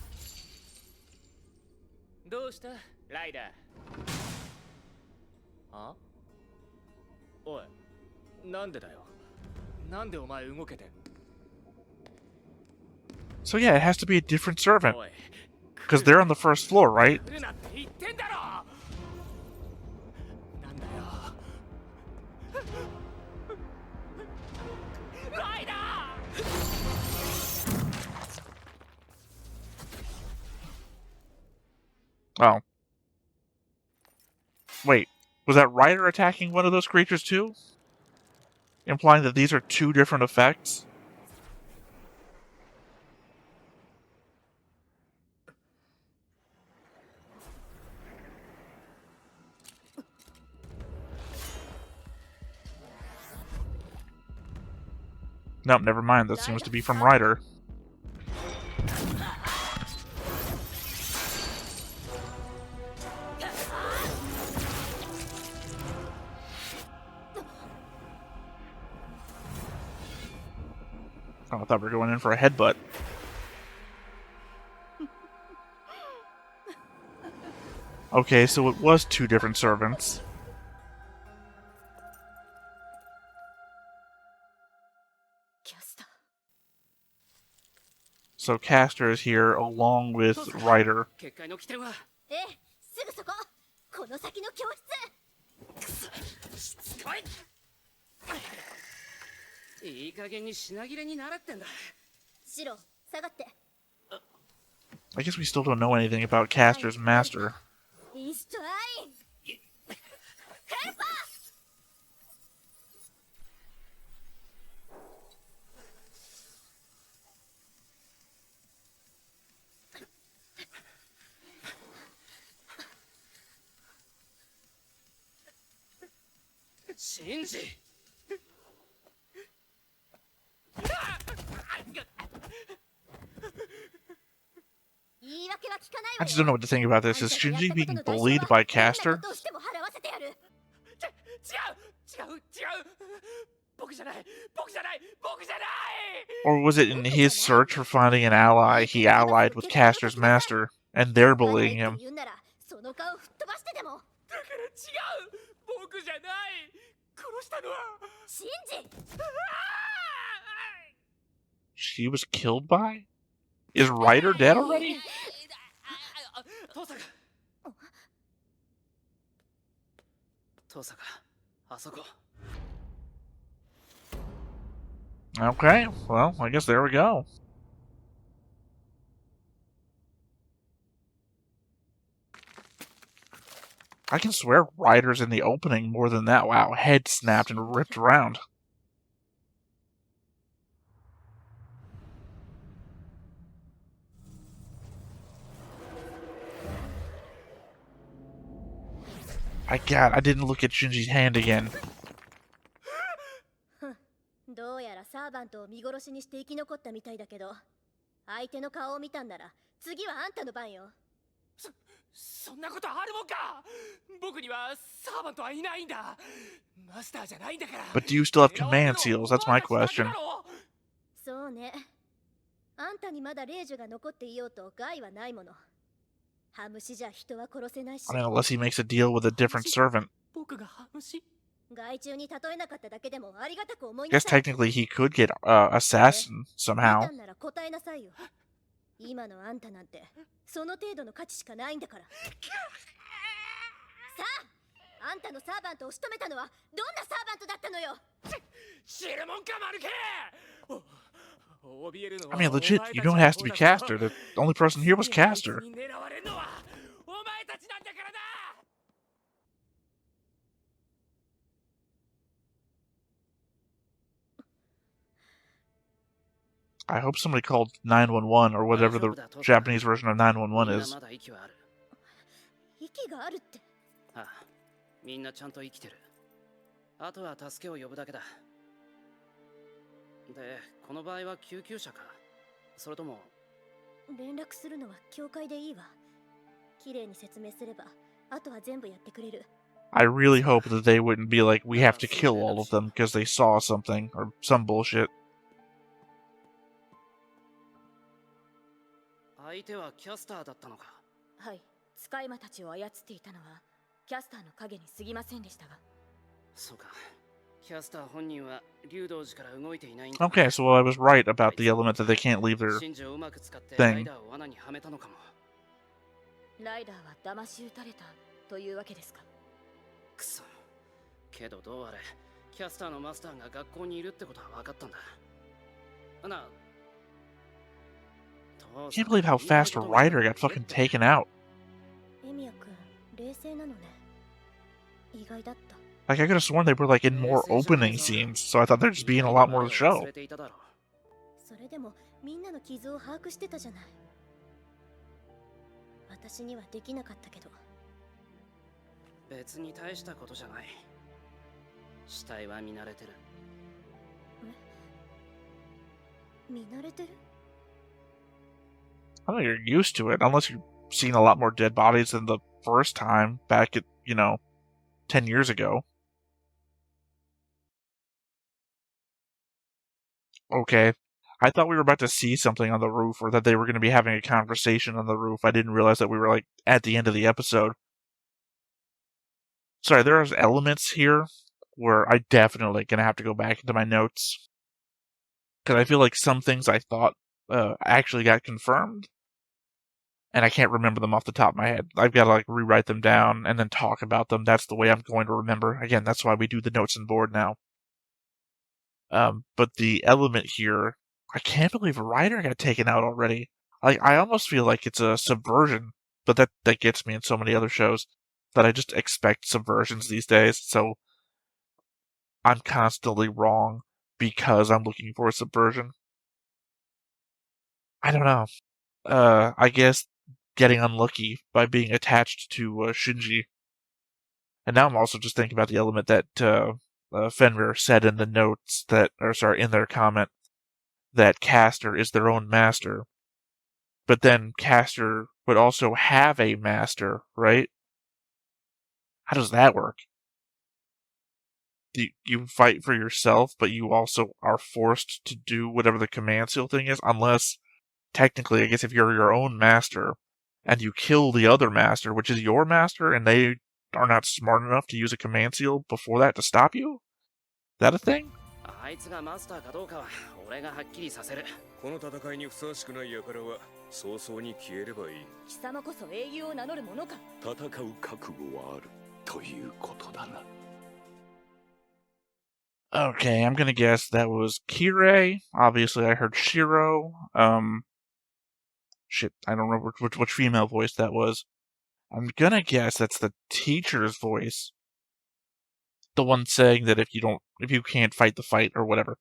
どうしたライダー。あ？おい、なんでだよ。なんでお前動けてん？ So yeah, it has to be a different servant. おい、 Because they're on the first floor, right? 来るなって言ってんだろ！ Oh. Wait, was that Ryder attacking one of those creatures too? Implying that these are two different effects? Nope, never mind. That seems to be from Ryder. Oh, I thought we were going in for a headbutt. Okay, so it was two different servants. So Caster is here along with Ryder. 結界の起点はええ、すぐそこ。この先の教室。しつこい。いい加減に品切れになれってんだ。シロ、下がって。 I guess we still don't know anything about Caster's master. イーストアイン。ヘルパー。シンジ。言い訳は聞かない I わ just don't know what to think about this. Is Shinji being bullied by Caster? どうしても払わせてやる。違う僕じゃない。 Or was it in his search for finding an ally, he allied with Caster's master, and they're bullying him? 言うならその顔吹っ飛ばしてでも。だから違う僕じゃない殺したのはシンジ。 She was killed by? Is Ryder dead already? 父さんが父さんがあそこ Okay, well, I guess there we go. I can swear Ryder's in the opening more than that. Wow, head snapped and ripped around. I didn't look at Shinji's hand again. どうやらサーバントを見殺しにして生き残ったみたいだけど、相手の顔を見たんなら次はあんたの番よ。そんなことあるもんか僕にはサーバントはいないんだマスターじゃないんだから But do you still have command seals? That's my question. そうね。あんたにまだ霊樹が残っていようと害はないもの。ハムシじゃ人は殺せないし。 I mean, unless he makes a deal with a different servant. 僕がハムシ害虫に例えなかっただけでもありがたく思い I な guess さい。 technically he could get assassin 見 somehow. たんなら答えなさいよ。今のあんたなんてその程度の価値しかないんだから。さあ、あんたのサーバントを仕留めたのはどんなサーバントだったのよ。知るもんかマルケ I mean, legit, you know it has to be Caster. The only person here was Caster. I hope somebody called 911 or whatever the Japanese version of 911 is. まだ息はある。息があるって。ああ、みんなちゃんと生きてる。あとは助けを呼ぶだけだ。で、この場合は救急車か。それとも連絡するのは教会でいいわ。綺麗に説明すれば、あとは全部やってくれる。 I really hope that they wouldn't be like, we have to kill all of them because they saw something or some bullshit. 相手はキャスターだったのか。はい、使い魔たちを操っていたのはキャスターの影に過ぎませんでしたが。そうか。キャスター本人は竜道寺から動いていないんだ。 Okay, so I was right about the element that they can't leave their 真珠をうまく使ってラ thing. イダーを罠にはめたのかも。ライダーは騙し討たれたというわけですか。くそ。けどどうあれ、キャスターのマスターが学校にいるってことは分かったんだ。な、 Can't believe how fast Ryder got fucking taken out. エミ冷静なのね。意外だった。Like, I could have sworn they were, like, in more opening scenes, so I thought there'd just be in a lot more of the show. それでもみんなの傷を把握してたじゃない。私にはできなかったけど。別に大したことじゃない。死体は見慣れてる。見慣れてる？ I don't know, you're used to it, unless you've seen a lot more dead bodies than the first time back at, 10 years ago. Okay. I thought we were about to see something on the roof, or that they were going to be having a conversation on the roof. I didn't realize that we were, like, at the end of the episode. Sorry, there's elements here where I definitely going to have to go back into my notes. Because I feel like some things I thought actually got confirmed, and I can't remember them off the top of my head. I've got to, like, rewrite them down and then talk about them. That's the way I'm going to remember. Again, that's why we do the notes and board now. But the element here, I can't believe a writer got taken out already. I almost feel like it's a subversion, but that gets me in so many other shows that I just expect subversions these days, so I'm constantly wrong because I'm looking for a subversion. I don't know. I guess getting unlucky by being attached to Shinji. And now I'm also just thinking about the element that Fenrir said in the notes in their comment, that Castor is their own master. But then Castor would also have a master, right? How does that work? You fight for yourself, but you also are forced to do whatever the command seal thing is, unless, technically, I guess if you're your own master, and you kill the other master, which is your master, and they are not smart enough to use a command seal before that to stop you? Is that a thing? あいつがマスターかどうかは俺がはっきりさせる。この戦いにふさわしくない輩は早々に消えればいい。貴様こそ英雄を名乗る者か。戦う覚悟はあるということだな。Okay, I'm gonna guess that was Kirei. Obviously, I heard Shiro. Shit, I don't remember which female voice that was. I'm gonna guess that's the teacher's voice. The one saying that if you can't fight the fight or whatever.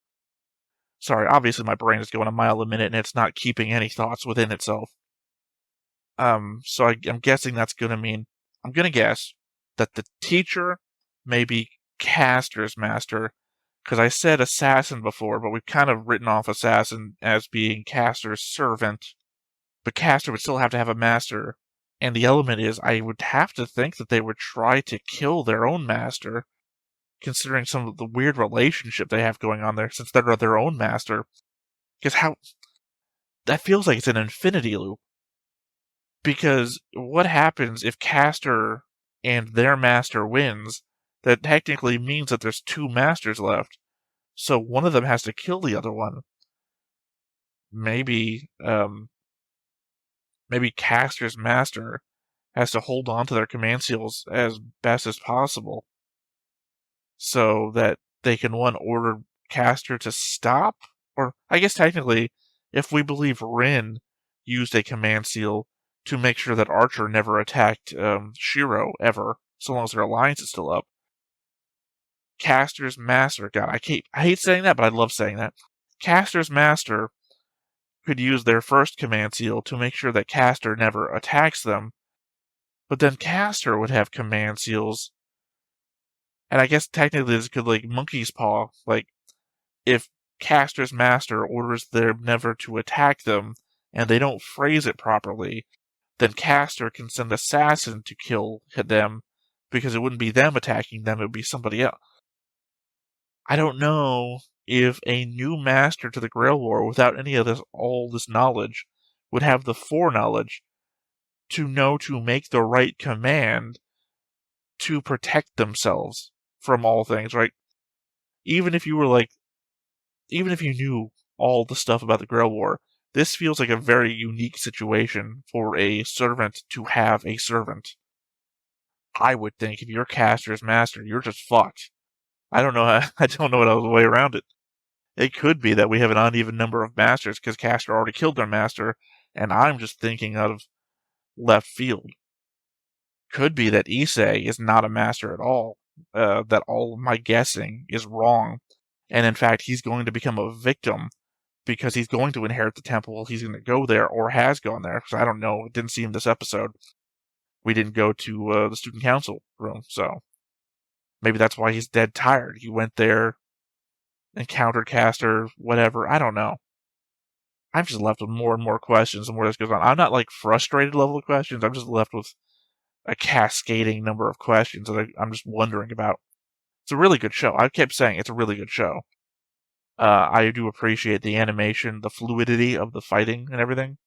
Sorry, obviously my brain is going a mile a minute and it's not keeping any thoughts within itself. So I'm guessing that's gonna mean, I'm gonna guess that the teacher may be Castor's master, because I said assassin before, but we've kind of written off assassin as being Castor's servant. But Castor would still have to have a master, and the element is, I would have to think that they would try to kill their own master, considering some of the weird relationship they have going on there, since they're their own master. Because that feels like it's an infinity loop. Because what happens if Castor and their master wins? That technically means that there's two masters left. So one of them has to kill the other one. Maybe Castor's master has to hold on to their command seals as best as possible, so that they can, order Castor to stop? Or, I guess technically, if we believe Rin used a command seal to make sure that Archer never attacked Shiro, ever, so long as their alliance is still up, Castor's master, God, I hate saying that, but I love saying that. Castor's master could use their first command seal to make sure that Castor never attacks them, but then Castor would have command seals. And I guess technically this could, like, monkey's paw, like, if Castor's master orders them never to attack them, and they don't phrase it properly, then Castor can send assassin to kill them, because it wouldn't be them attacking them, it would be somebody else. I don't know if a new master to the Grail War, without any of all this knowledge, would have the foreknowledge to know to make the right command to protect themselves from all things, right? Even if you knew all the stuff about the Grail War, this feels like a very unique situation for a servant to have a servant. I would think if you're Castor's master, you're just fucked. I don't know what other way around it. It could be that we have an uneven number of masters because Castor already killed their master, and I'm just thinking out of left field. could be that Issei is not a master at all, that all of my guessing is wrong, and in fact he's going to become a victim because he's going to inherit the temple. He's going to go there, or has gone there, because I don't know, it didn't see him this episode. We didn't go to the student council room, so maybe that's why he's dead tired. He went there, encountered Caster, whatever, I don't know. I'm just left with more and more questions the more this goes on. I'm not like frustrated level of questions, I'm just left with a cascading number of questions that I'm just wondering about. It's a really good show. I kept saying it's a really good show. I do appreciate the animation, the fluidity of the fighting and everything.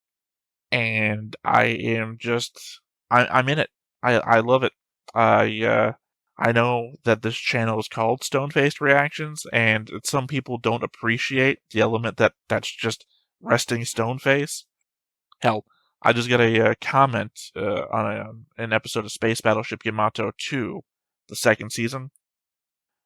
And I am just, I'm in it. I love it. I know that this channel is called Stone-Faced Reactions, and some people don't appreciate the element that's just resting stone face. Hell, I just got a comment on an episode of Space Battleship Yamato 2, the second season,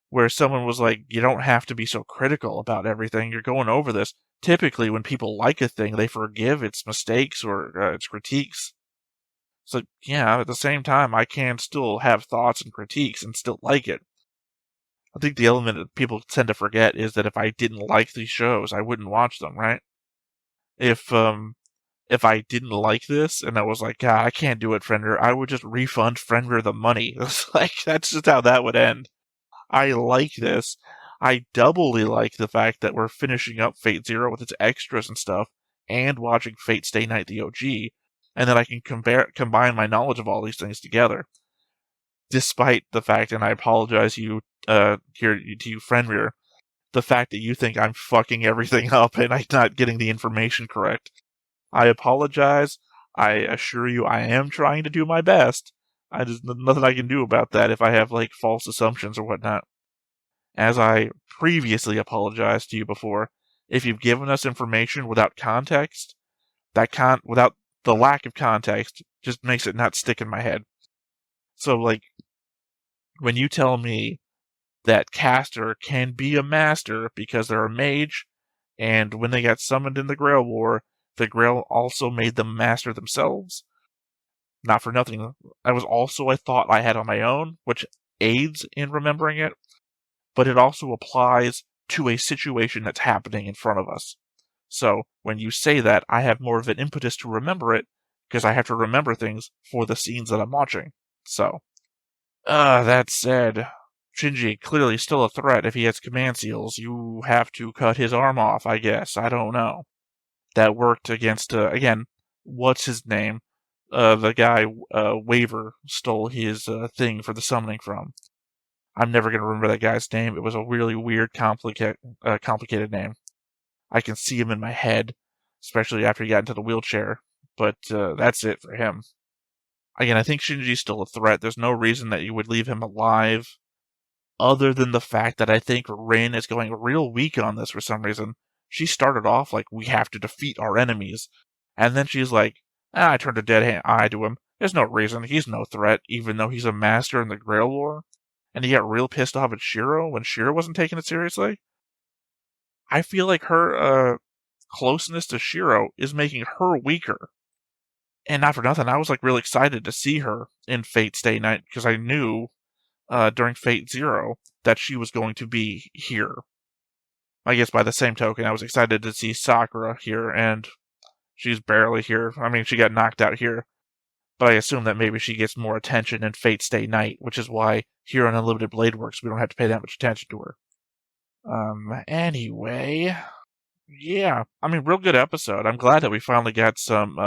where someone was like, you don't have to be so critical about everything. You're going over this. Typically, when people like a thing, they forgive its mistakes or its critiques. So, yeah, at the same time, I can still have thoughts and critiques and still like it. I think the element that people tend to forget is that if I didn't like these shows, I wouldn't watch them, right? If I didn't like this and I was like, God, I can't do it, Fender, I would just refund Fender the money. It's like, that's just how that would end. I like this. I doubly like the fact that we're finishing up Fate Zero with its extras and stuff, and watching Fate Stay Night the OG, and then I can combine my knowledge of all these things together. Despite the fact, and I apologize to you, Fenrir, the fact that you think I'm fucking everything up and I'm not getting the information correct. I apologize. I assure you I am trying to do my best. There's nothing I can do about that if I have, like, false assumptions or whatnot. As I previously apologized to you before, if you've given us information without context, without the lack of context, just makes it not stick in my head. So, like, when you tell me that Caster can be a master because they're a mage, and when they got summoned in the Grail War, the Grail also made them master themselves. Not for nothing, that was also a thought I had on my own, which aids in remembering it, but it also applies to a situation that's happening in front of us. So, when you say that, I have more of an impetus to remember it, because I have to remember things for the scenes that I'm watching. So, that said, Shinji clearly still a threat if he has command seals. You have to cut his arm off, I guess. I don't know. That worked against, again, what's his name? The guy, Waver, stole his thing for the summoning from. I'm never going to remember that guy's name. It was a really weird, complicated name. I can see him in my head, especially after he got into the wheelchair. But that's it for him. Again, I think Shinji's still a threat. There's no reason that you would leave him alive, other than the fact that I think Rin is going real weak on this for some reason. She started off like, we have to defeat our enemies. And then she's like, I turned a dead eye to him. There's no reason. He's no threat, even though he's a master in the Grail War. And he got real pissed off at Shiro when Shiro wasn't taking it seriously. I feel like her closeness to Shiro is making her weaker. And not for nothing, I was like real excited to see her in Fate Stay Night, because I knew during Fate Zero that she was going to be here. I guess by the same token, I was excited to see Sakura here, and she's barely here. I mean, she got knocked out here. But I assume that maybe she gets more attention in Fate Stay Night, which is why here on Unlimited Blade Works we don't have to pay that much attention to her. Anyway, yeah, I mean, real good episode. I'm glad that we finally got some,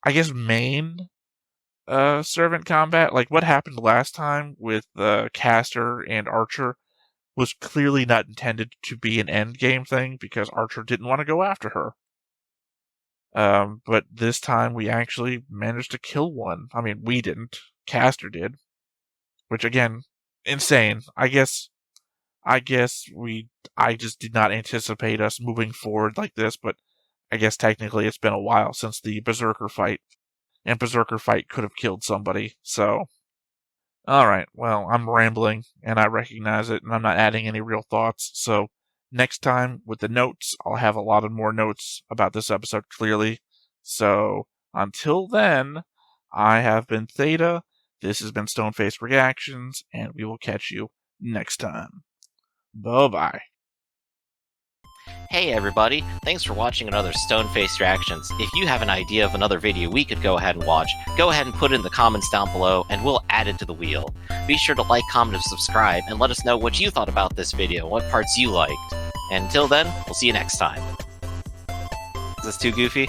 I guess, main servant combat. Like, what happened last time with Caster and Archer was clearly not intended to be an endgame thing, because Archer didn't want to go after her. But this time we actually managed to kill one. I mean, we didn't. Caster did. Which, again, insane. I just did not anticipate us moving forward like this, but I guess technically it's been a while since the berserker fight. And berserker fight could have killed somebody, so... Alright, well, I'm rambling, and I recognize it, and I'm not adding any real thoughts, so... Next time, with the notes, I'll have a lot of more notes about this episode, clearly. So, until then, I have been Theta, this has been Stoneface Reactions, and we will catch you next time. Bye-bye. Hey everybody, thanks for watching another Stoneface Reactions. If you have an idea of another video we could go ahead and watch, go ahead and put it in the comments down below and we'll add it to the wheel. Be sure to like, comment, and subscribe, and let us know what you thought about this video, what parts you liked. And until then, we'll see you next time. Is this too goofy?